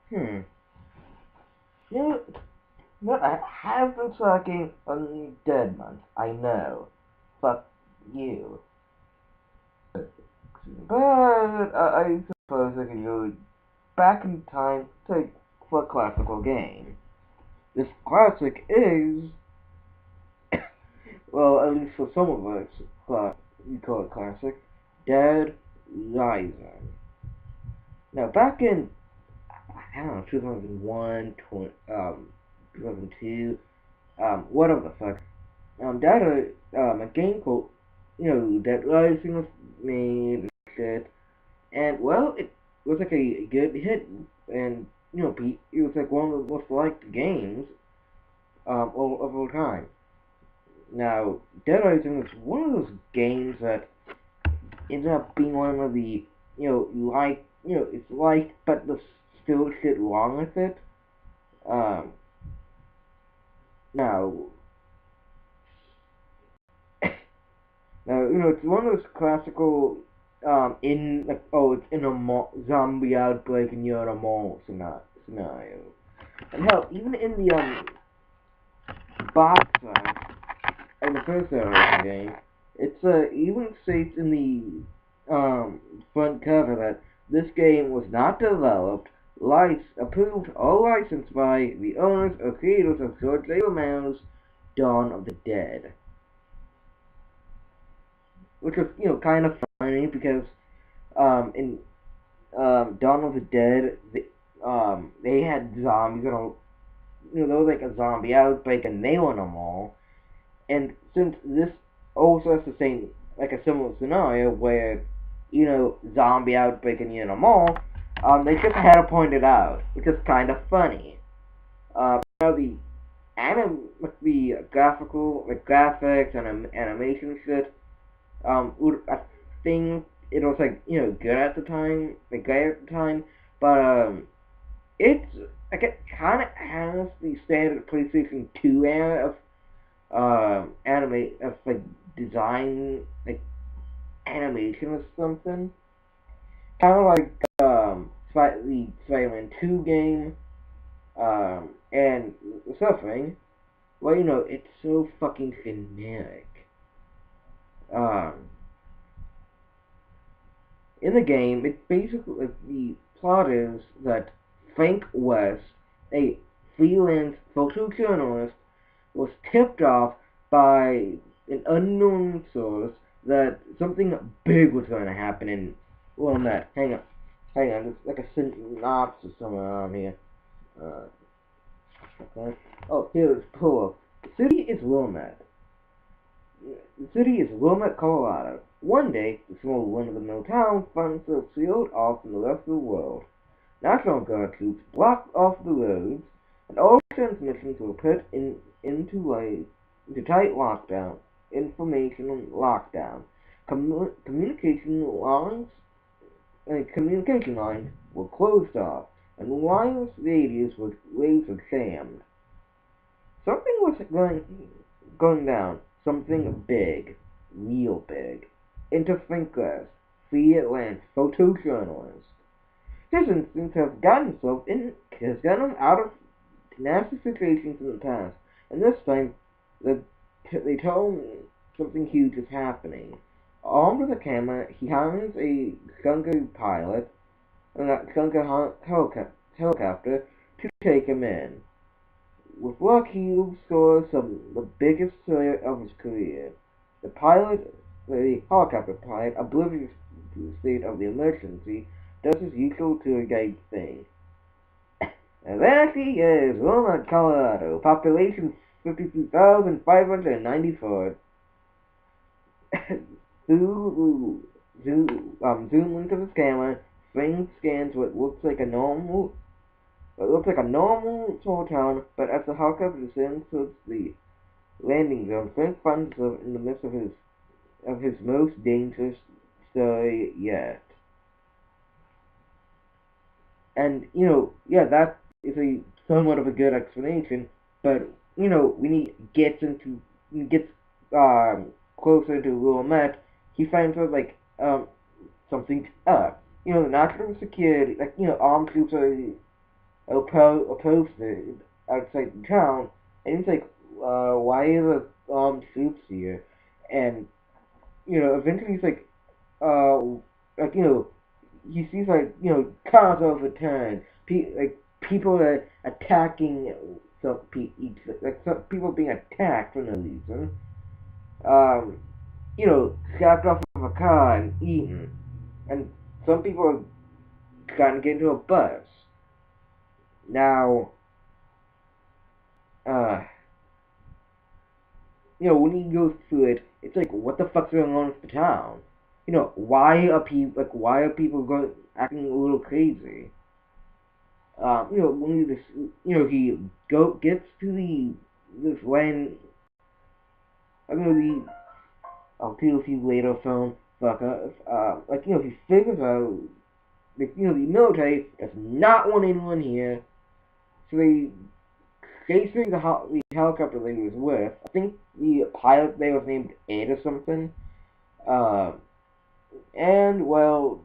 Hmm. You know, I have been sucking on dead month. I know. Fuck you. But I suppose I can go back in time to for a classical game. This classic is, well, at least for some of us, we call it classic, Dead Rising. Now, back in, I don't know, 2001, 2002, whatever the fuck, that, a game called, Dead Rising was made and shit, and, well, it was like a good hit, and, it was like one of the most liked games, of all time. Now, Dead Rising is one of those games that ends up being one of the, it's liked, but there's still shit wrong with it. Um, now, it's one of those classical, it's in a zombie outbreak and you're in a mall scenario. And hell, even in the, box art, in the first Dead Rising game, it's, even states in the, front cover that this game was not developed, approved, or licensed by the owners or creators of George A. Romero's Dawn of the Dead. Which was, kind of funny because, in, Dawn of the Dead, they had zombies, there was like a zombie outbreak and they were in a mall. And since this also has the same, like a similar scenario where, zombie outbreak and you're in a mall, they just had to point it out, which is kind of funny. The the graphics and animation shit, I think it was like, good at the time, but, it's, like, it kind of has the standard PlayStation 2 era of, like, design, like, animation or something. Kind of like, the Spider-Man 2 game, and Suffering. Well, it's so fucking generic. Um, in the game, it basically, like, the plot is that Frank West, a freelance photojournalist, was tipped off by an unknown source that something big was going to happen in Wilmette. Hang on, there's like a synopsis somewhere around here. Uh, okay. Oh, here it's pull up. The city is Wilmette. The city is Wilmette, Colorado. One day, the small run-of-the-mill town finds itself sealed off from the rest of the world. National Guard troops block off the roads, and all transmissions were put into tight lockdown. Information lockdown. Communication lines communication lines were closed off, and wireless radios were laser jammed. Something was going down. Something big, real big. Into Finquest, freelance photojournalist. His instincts has gotten him out of nasty situations in the past, and this time the, they tell him something huge is happening. Armed with a camera, he hires a Gunga pilot, and that Gunga helicopter, to take him in. With luck, he will score the biggest failure of his career. The helicopter pilot, oblivious to the state of the emergency, does his usual tour guide thing. And there he is, Wilmot, Colorado, population 52,594. Zoom into his camera, Frank scans what looks like a normal small town, but as the helicopter descends towards the landing zone, Frank finds himself in the midst of his most dangerous story yet. And, yeah, that is a somewhat of a good explanation, but, when he gets, closer to Wilmette, he finds out, like, something's up. The national security, like, armed troops are posted outside the town, and he's like, why are the suits here? And eventually he's uh, like he sees cars overturned, people are attacking some people being attacked for no reason. Um, Snapped off of a car and eaten, and some people are trying to get into a bus. Now, uh, when he goes through it, it's like, what the fuck's going on with the town? Why are people going acting a little crazy? When he gets to this land. I mean, I'll tell you later, film fucker. He figures out, the military does not want anyone here, so they basically the helicopter they was with. I think the pilot there was named Ed or something. Uh, and well,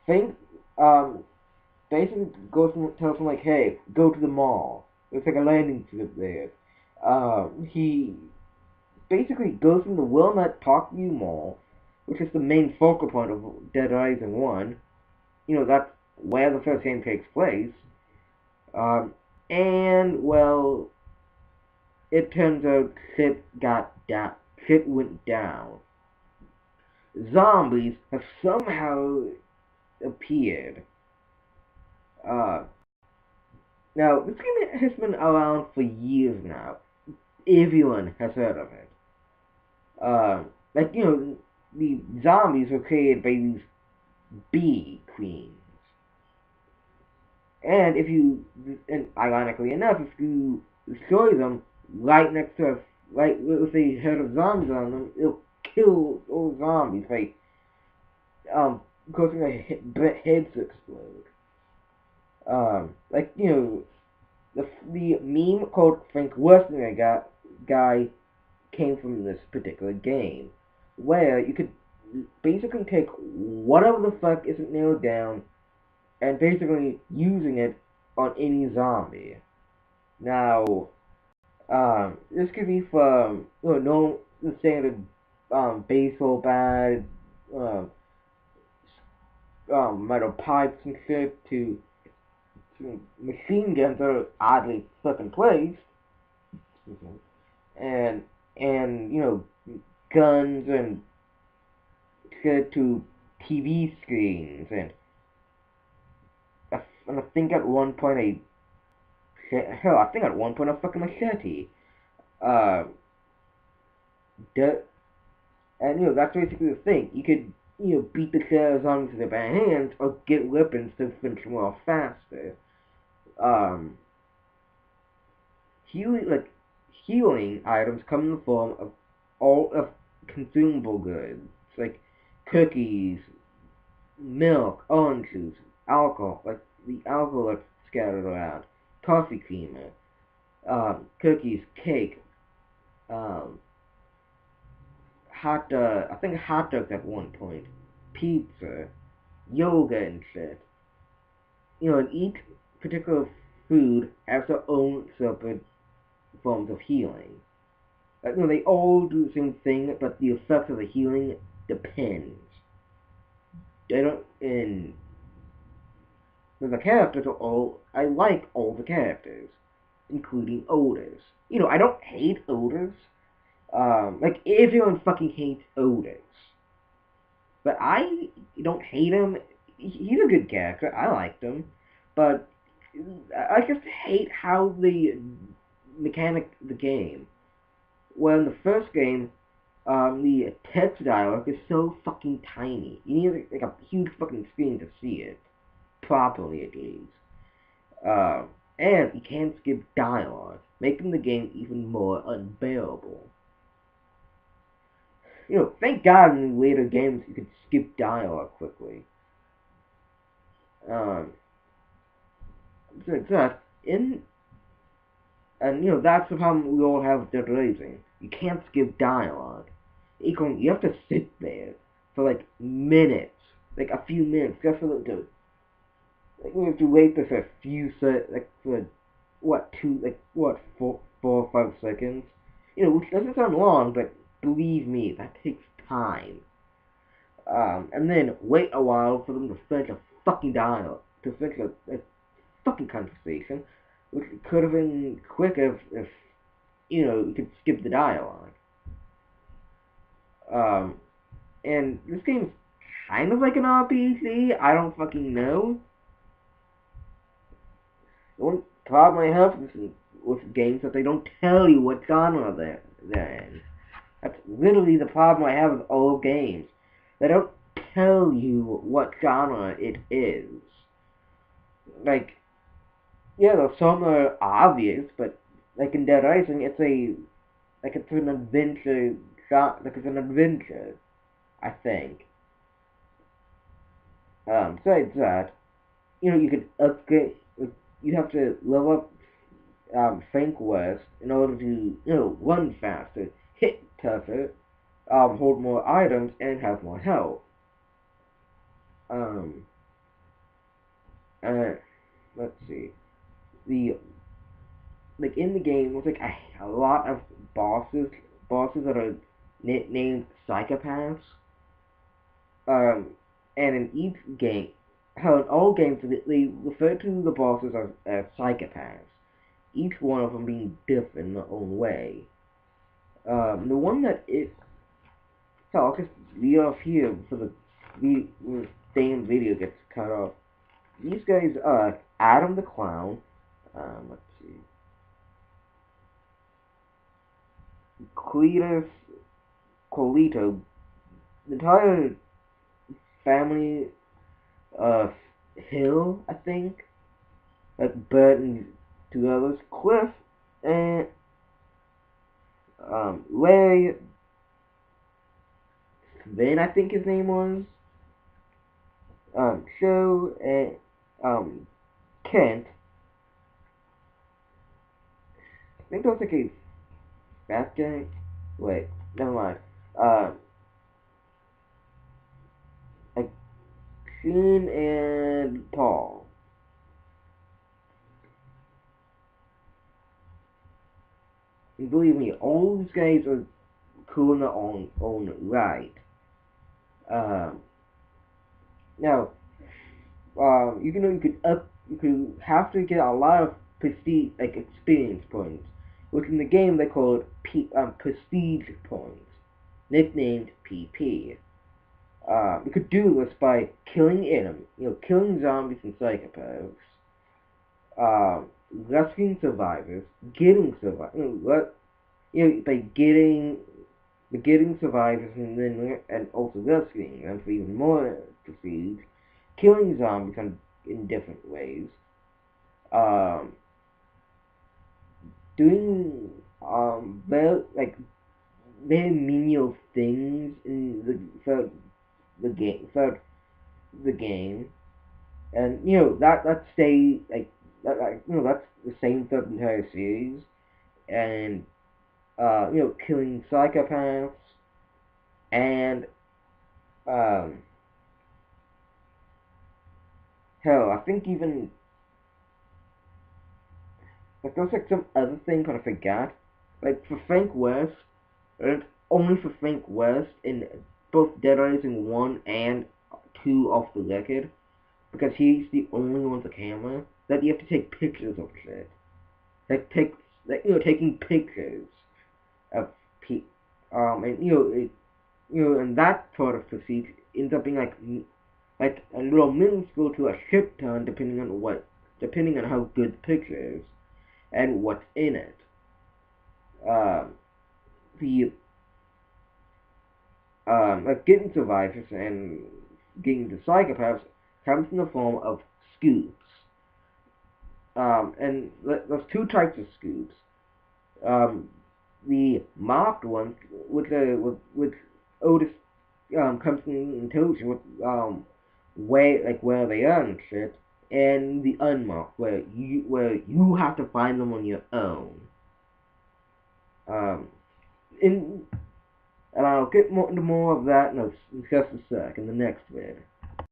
think basically goes and tells him like, hey, go to the mall. There's like a landing strip there. He basically goes in the Wilmette Parkview Mall, which is the main focal point of Dead Rising 1. That's where the first game takes place. Um, and, well, it turns out shit went down. Zombies have somehow appeared. Uh, Now, this game has been around for years now. Everyone has heard of it. Uh, the zombies were created by these bee queens. And ironically enough, if you destroy them right next to, right, if they herd of zombies on them, it'll kill all zombies by, causing their heads to explode. The meme called Frank Western guy came from this particular game, where you could basically take whatever the fuck isn't nailed down and basically using it on any zombie. Now, this could be from no the standard baseball bat, um, metal pipes and shit to machine guns that are oddly fucking placed, and guns and shit to TV screens and I think at one point I think at one point a fucking machete. Uh, and that's basically the thing. You could beat the shit as long as they're bare hands or get weapons to finish them off faster. Um, healing healing items come in the form of all of consumable goods like cookies, milk, orange juice, alcohol, like the alcohol that's scattered around, coffee creamer, cookies, cake, um, I think hot dogs at one point, pizza, yoga and shit. And each particular food has their own separate forms of healing. They all do the same thing, but the effects of the healing depends. They don't, and the characters are all, I like all the characters, including Otis. I don't hate Otis. Everyone fucking hates Otis. But I don't hate him. He's a good character. I liked him. But I just hate how the mechanic the game. Well, in the first game, the text dialogue is so fucking tiny. You need like a huge fucking screen to see it properly, at least. And you can't skip dialogue, making the game even more unbearable. Thank God in later games you could skip dialogue quickly. Um, so that in and that's the problem we all have with Dead Rising. You can't skip dialogue. You have to sit there for like minutes, like a few minutes, just for them to Like we have to wait for a few like for what two like what 4 or 5 seconds. Which doesn't sound long, but believe me, that takes time. And then wait a while for them to finish a fucking dialogue, to finish a fucking conversation, which could have been quick if you could skip the dialogue. Um, and this game's kind of like an RPG. I don't fucking know. The one problem I have with games that they don't tell you what genre they're in. That's literally the problem I have with old games. They don't tell you what genre it is. Like, yeah, there's some that are obvious, but like in Dead Rising, it's an adventure, like it's an adventure, I think. Besides that, you could upgrade. You have to level up Frank West in order to run faster, hit tougher, hold more items, and have more health. Um, uh, let's see. The like in the game, there's like a lot of bosses that are named psychopaths. Um, and in each game, how in all games they refer to the bosses as psychopaths. Each one of them being different in their own way. The one that it so I'll just leave off here for the same video gets cut off. These guys are Adam the Clown. Let's see. Cletus, Colito, the entire family of Hill, I think. Like Bert and two others, Cliff and Larry, Sven, I think his name was. Joe and Kent. I think that was like a fat guy. Wait, never mind. Like Sheen and Paul. And believe me, all these guys are cool in their own right. Um, Now, you could have to get a lot of prestige like experience points, which in the game they call it prestige points, nicknamed PP. You could do this by killing enemies, killing zombies and psychopaths, rescuing survivors, getting survivors, by getting survivors and also rescuing them for even more prestige, killing zombies in different ways, um, doing very menial things in the game, and that stay that's the same throughout the entire series, and killing psychopaths and um, hell, I think even like there's like some other thing I forgot. Like for Frank West, and only for Frank West in both Dead Rising 1 and 2 off the record, because he's the only one with a camera, that you have to take pictures of shit. Taking pictures of pe and and that part of the ends up being like a little minuscule to a ship ton, depending on how good the picture is and what's in it. Um, the like getting survivors and getting the psychopaths comes in the form of scoops. And there's two types of scoops. The marked ones, which Otis comes in and tells you where they are and shit, and the unmarked where you have to find them on your own. Um, in And I'll get into more of that in just a sec in the next vid.